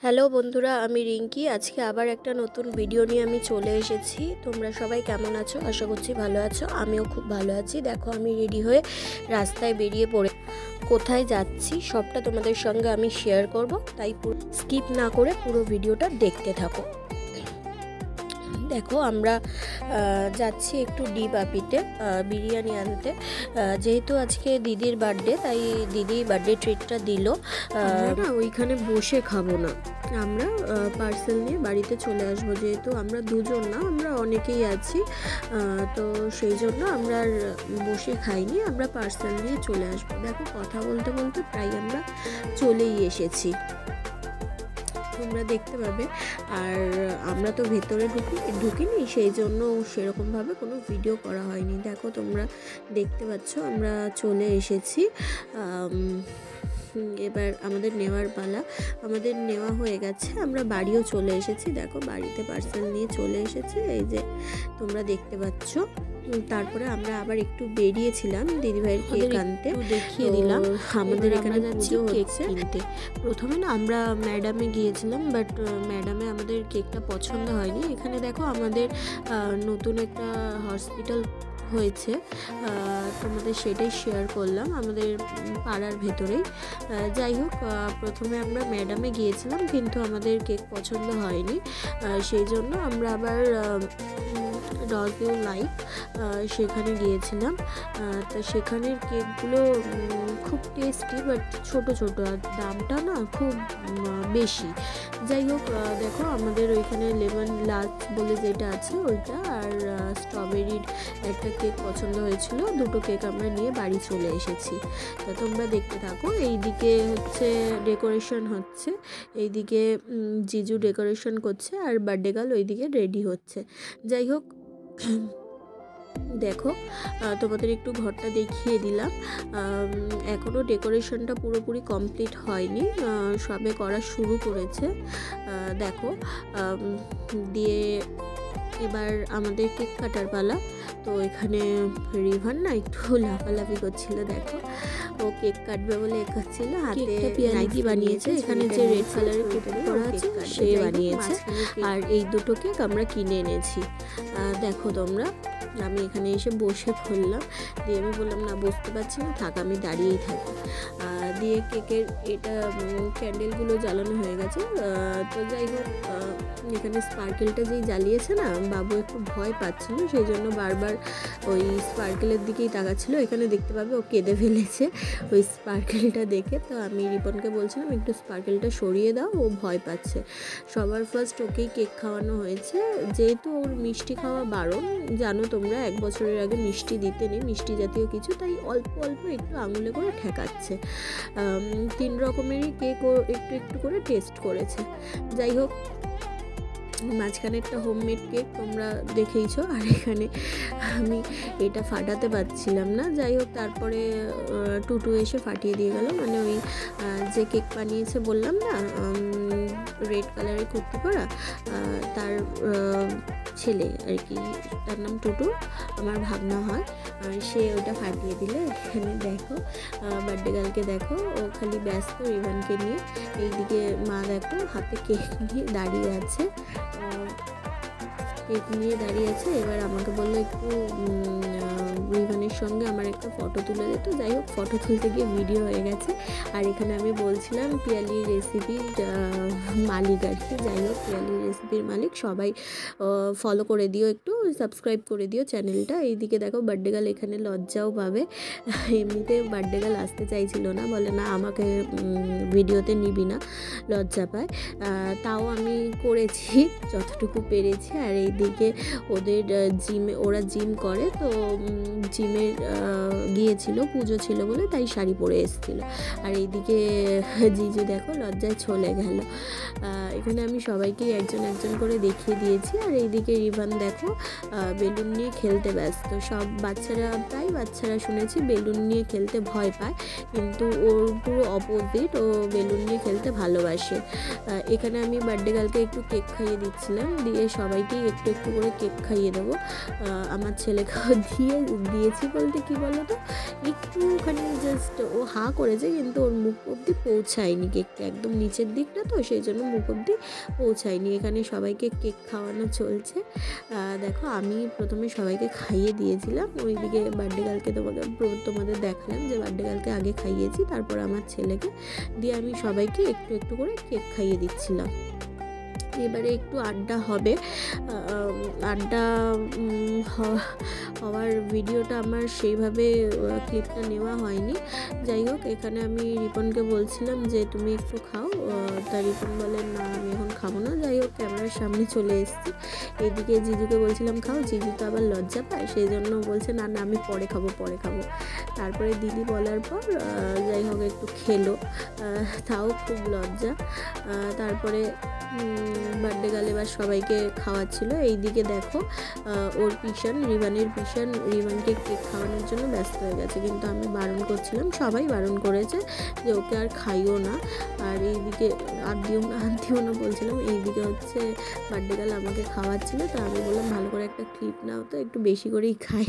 Hello বন্ধুরা, আমি রিঙ্কি। আজকে আবার একটা নতুন ভিডিও নিয়ে আমি চলে এসেছি। তোমরা সবাই কেমন আছো? আশা করছি ভালো আছো। আমিও খুব ভালো আছি। দেখো, আমি রেডি হয়ে রাস্তায় বেরিয়ে পড়ে কোথায় যাচ্ছি সবটা তোমাদের সঙ্গে আমি শেয়ার করব, তাই স্কিপ না করে পুরো ভিডিওটা দেখতে থাকো। দেখো, আমরা যাচ্ছি একটু ডি বাপিতে বিরিয়ানি আনতে। যেহেতু আজকে দিদির বার্থডে, তাই দিদি বার্থডে ট্রিটটা দিল। না, ওইখানে বসে খাবো না, আমরা পার্সেল নিয়ে বাড়িতে চলে আসবো। যেহেতু আমরা দুজন না, আমরা অনেকেই আছি, তো সেই জন্য আমরা আর বসে খাইনি, আমরা পার্সেল নিয়ে চলে আসবো। দেখো, কথা বলতে বলতে প্রায় আমরা চলেই এসেছি, তোমরা দেখতে পাবে। আর আমরা তো ভেতরে ঢুকিনি, সেই জন্য সেরকমভাবে কোনো ভিডিও করা হয়নি। দেখো, তোমরা দেখতে পাচ্ছ আমরা চলে এসেছি। এবার আমাদের নেওয়ার পালা। আমাদের নেওয়া হয়ে গেছে, আমরা বাড়িও চলে এসেছি। দেখো, বাড়িতে পার্সেল নিয়ে চলে এসেছি, এই যে তোমরা দেখতে পাচ্ছ। তারপরে আমরা আবার একটু বেরিয়েছিলাম দিদিভাইয়ের কেক আনতে, দেখিয়ে দিলাম আমাদের এখানে যাচ্ছি কেক কিনতে। প্রথমে না আমরা ম্যাডামে গিয়েছিলাম, বাট ম্যাডামে আমাদের কেকটা পছন্দ হয়নি। এখানে দেখো, আমাদের নতুন একটা হসপিটাল হয়েছে, তোমাদের সেটাই শেয়ার করলাম, আমাদের পাড়ার ভেতরেই। যাই হোক, প্রথমে আমরা ম্যাডামে গিয়েছিলাম, কিন্তু আমাদের কেক পছন্দ হয়নি, সেই জন্য আমরা আবার রজেও লাইক সেখানে গিয়েছিলাম। তো সেখানের কেকগুলো খুব টেস্টি, বাট ছোটো ছোটো, আর দামটা না খুব বেশি। যাই হোক, দেখো, আমাদের ওইখানে লেমন লাচ বলে যেটা আছে ওইটা, আর স্ট্রবেরির একটা কেক পছন্দ হয়েছিল। দুটো কেক আমরা নিয়ে বাড়ি চলে এসেছি। তো তোমরা দেখতে থাকো। এইদিকে হচ্ছে ডেকোরেশন হচ্ছে, এইদিকে জিজু ডেকোরেশন করছে, আর বার্থডে গার্ল ওইদিকে রেডি হচ্ছে। যাই হোক, দেখো, তোমাদের একটু ঘরটা দেখিয়ে দিলাম। এখনও ডেকোরেশনটা পুরোপুরি কমপ্লিট হয়নি, সবে করা শুরু করেছে। দেখো, দিয়ে এবার আমাদের কেক কাটার পালা। তো এখানে রিভান না একটু লাফালাফি করছিল। দেখো, ও কেক কাটবে বলে একাচ্ছিল, হাতে নাইকি বানিয়েছে। এখানে যে রেড কালারের কেকটা করা আছে সে বানিয়েছে, আর এই দুটো কেক আমরা কিনে এনেছি। দেখো তোমরা, আমি এখানে এসে বসে পড়লাম, দিয়ে আমি বললাম না, বসতে পারছি না, থাক, আমি দাঁড়িয়েই থাকি। দিয়ে কেকের এটা ক্যান্ডেলগুলো জ্বালানো হয়ে গেছে। তো যাই হোক, এখানে স্পার্কেলটা যেই জ্বালিয়েছে না, বাবু একটু ভয় পাচ্ছিল, সেই জন্য বারবার ওই স্পার্কেলের দিকেই তাকাচ্ছিল। এখানে দেখতে পাবে ও কেঁদে ফেলেছে ওই স্পার্কেলটা দেখে। তো আমি রিপনকে বলছিলাম একটু স্পার্কেলটা সরিয়ে দাও, ও ভয় পাচ্ছে। সবার ফার্স্ট ওকেই কেক খাওয়ানো হয়েছে, যেহেতু ওর মিষ্টি খাওয়া বারণ, জানো তোমরা, 1 বছরের আগে মিষ্টি দিতে নেই, মিষ্টি জাতীয় কিছু, তাই অল্প অল্প একটু আঙুলে করে ঠেকাচ্ছে। 3 রকমেরই কেক ও একটু একটু করে টেস্ট করেছে। যাই হোক, মাঝখানে একটা হোমমেড কেক তোমরা দেখেইছো, আর এখানে আমি এটা ফাটাতে পারছিলাম না। যাই হোক, তারপরে টুটু এসে ফাটিয়ে দিয়ে গেল। মানে ওই যে কেক বানিয়েছে বললাম না, রেড কালারের কুর্তি পরা, তার ছেলে আর কি, তার নাম টুটু, আমার ভাবনা হয়, সে ওটা ফাটিয়ে দিল। এখানে দেখো, বার্থডে গার্লকে দেখো, ও খালি ব্যস্ত রিভানকে নিয়ে। এইদিকে মা দেখো, হাতে কেক নিয়ে দাঁড়িয়ে আছে, কেক নিয়ে দাঁড়িয়ে আছে। এবার আমাকে বললো একটু রিভানের সঙ্গে আমার একটা ফটো তুলে দিত। যাই হোক, ফটো তুলতে গিয়ে ভিডিও হয়ে গেছে। আর এখানে আমি বলছিলাম পিয়ালি রেসিপির মালিক আর কি। যাই হোক, পিয়ালি রেসিপির মালিক, সবাই ফলো করে দিও, একটু সাবস্ক্রাইব করে দিও চ্যানেলটা। এইদিকে দেখো, বার্থডে গার্ল এখানে লজ্জাও পাবে, এমনিতে বার্থডে গার্ল আসতে চাইছিল না, বলে না আমাকে ভিডিওতে নিবি না, লজ্জা পায়। তাও আমি করেছি যতটুকু পেরেছি। আর এইদিকে ওদের জিমে, ওরা জিম করে, তো জিমের গিয়েছিল, পুজো ছিল বলে, তাই শাড়ি পরে এসেছিলো। আর এইদিকে জিজু দেখো লজ্জায় চলে গেল। এখানে আমি সবাইকে একজন একজন করে দেখিয়ে দিয়েছি। আর এইদিকে রিভান দেখো বেলুন নিয়ে খেলতে ব্যস্ত। সব বাচ্চারা, প্রায় বাচ্চারা শুনেছি বেলুন নিয়ে খেলতে ভয় পায়, কিন্তু ওর পুরো অপোজিট, ও বেলুন নিয়ে খেলতে ভালোবাসে। এখানে আমি বার্থডে গার্লকে একটু কেক খাইয়ে দিচ্ছিলাম, দিয়ে সবাইকেই একটু একটু করে কেক খাইয়ে দেবো। আমার ছেলেকেও দিয়েছি বলতে কি বলো তো, একটুখানি জাস্ট ও হা করেছে কিন্তু ওর মুখ অবধি পৌঁছায়নি কেকটা, একদম নিচের দিকটা তো সেই জন্য মুখ অবধি পৌঁছায়নি। এখানে সবাইকে কেক খাওয়ানো চলছে। দেখো আমি প্রথমে সবাইকে খাইয়ে দিয়েছিলাম, ওইদিকে বার্থডে গার্লকে তোমাদের দেখালাম যে বার্থডে গার্লকে আগে খাইয়েছি, তারপর আমার ছেলেকে দিয়ে আমি সবাইকে একটু একটু করে কেক খাইয়ে দিচ্ছিলাম। এবারে একটু আড্ডা হবে। আড্ডা হওয়ার ভিডিওটা আমার সেইভাবে ক্লিপটা নেওয়া হয়নি। যাই হোক, এখানে আমি রিপনকে বলছিলাম যে তুমি একটু খাও, তা রিপন বলে না আমি এখন খাবো না। যাই হোক, ক্যামেরার সামনে চলে এসেছি। এইদিকে জিজুকে বলছিলাম খাও, জিজু তো আবার লজ্জা পায়, সেই জন্য বলছে না না আমি পরে খাবো। তারপরে দিদি বলার পর যাই হোক একটু খেলো, তাও খুব লজ্জা। তারপরে বার্থডে গার্ল এবার সবাইকে খাওয়াচ্ছিল। এইদিকে দেখো ওর রিবানকে কেক খাওয়ানোর জন্য ব্যস্ত হয়ে গেছে, কিন্তু আমি বারণ করছিলাম, সবাই বারণ করেছে যে ওকে আর খাইও না। আর এইদিকে আর দিও না বলছিলাম। এইদিকে হচ্ছে বার্থডে গার্ল আমাকে খাওয়াচ্ছিল, তো আমি বললাম ভালো করে একটা ক্লিপ নাও তো, একটু বেশি করেই খাই।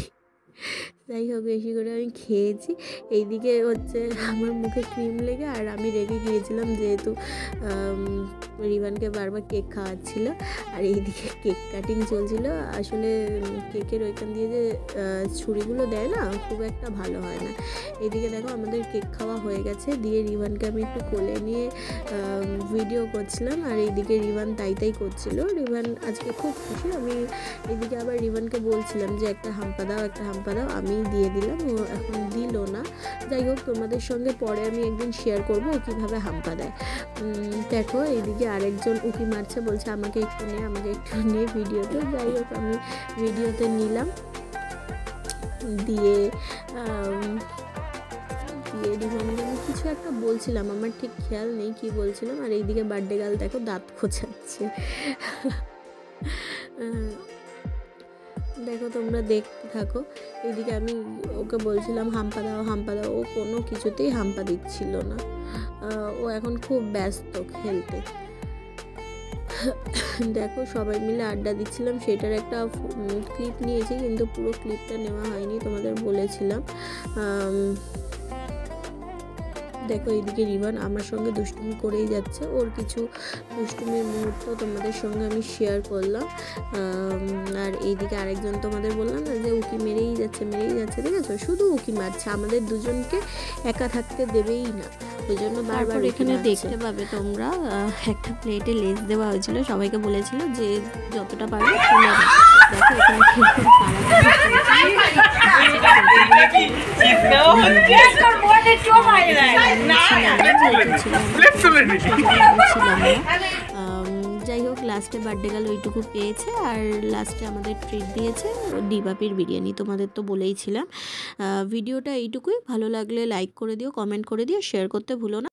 যাই হোক বেশি করে আমি খেয়েছি। এইদিকে হচ্ছে আমার মুখে ক্রিম লেগে আর আমি রেগে গিয়েছিলাম যেহেতু রিবানকে বারবার কেক খাওয়াচ্ছিল। আর এইদিকে কেক কাটিং চলছিল। আসলে কেকের ওইখান দিয়ে যে ছুরিগুলো দেয় না, খুব একটা ভালো হয় না। এইদিকে দেখো আমাদের কেক খাওয়া হয়ে গেছে, দিয়ে রিবানকে আমি একটু কোলে নিয়ে ভিডিও করছিলাম। আর এইদিকে রিবান তাই করছিল। রিবান আজকে খুব খুশি। আমি এইদিকে আবার রিবানকে বলছিলাম যে একটা হাম্পা দাও, আমি দিয়ে দিলাম, ও এখন দিল না। যাই হোক, তোমাদের সঙ্গে পরে আমি একদিন শেয়ার করবো ও কীভাবে হাম্পা দেয়। দেখো এইদিকে আরেকজন উকি মারছে, বলছে আমাকে একটু নে ভিডিওতে। যাই হোক আমি ভিডিওতে নিলাম, দিয়ে রিবানকে আমি কিছু একটা বলছিলাম, আমার ঠিক খেয়াল নেই কি বলছিলাম। আর এইদিকে বার্থডে গার্ল দেখো দাঁত খোঁচাচ্ছে। দেখো তোমরা দেখতে থাকো। এইদিকে আমি ওকে বলছিলাম হাম্পা দাও, ও কোনো কিছুতেই হাম্পা দিচ্ছিল না। ও এখন খুব ব্যস্ত খেলতে। দেখো সবাই মিলে আড্ডা দিচ্ছিলাম, সেটার একটা ক্লিপ নিয়েছি, কিন্তু পুরো ক্লিপটা নেওয়া হয়নি, তোমাদের বলেছিলাম। দেখো এইদিকে রিবান আমার সঙ্গে দুষ্টুমি করেই যাচ্ছে, ওর কিছু দুষ্টুমির মুহূর্ত তোমাদের সঙ্গে আমি শেয়ার করলাম। আর এইদিকে আরেকজন তোমাদের বললাম না যে উকি মেরেই যাচ্ছে, ঠিক আছে, শুধু উকি মারছে, আমাদের দুজনকে একা থাকতে দেবেই না, ওই জন্য বারবার। এখানে দেখতে পাবে তোমরা একটা প্লেটে লেস দেওয়া হয়েছিল, সবাইকে বলেছিল যে যতটা পারবে তুলে দাও। দেখো যাই হোক লাস্টে বার্থডে গার্ল ওইটুকু পেয়েছে। আর লাস্টে আমাদের ট্রিট দিয়েছে ডিবাপির বিরিয়ানি, তোমাদের তো বলেইছিলাম। ভিডিওটা এইটুকুই, ভালো লাগলে লাইক করে দিও, কমেন্ট করে দিও, শেয়ার করতে ভুলো না।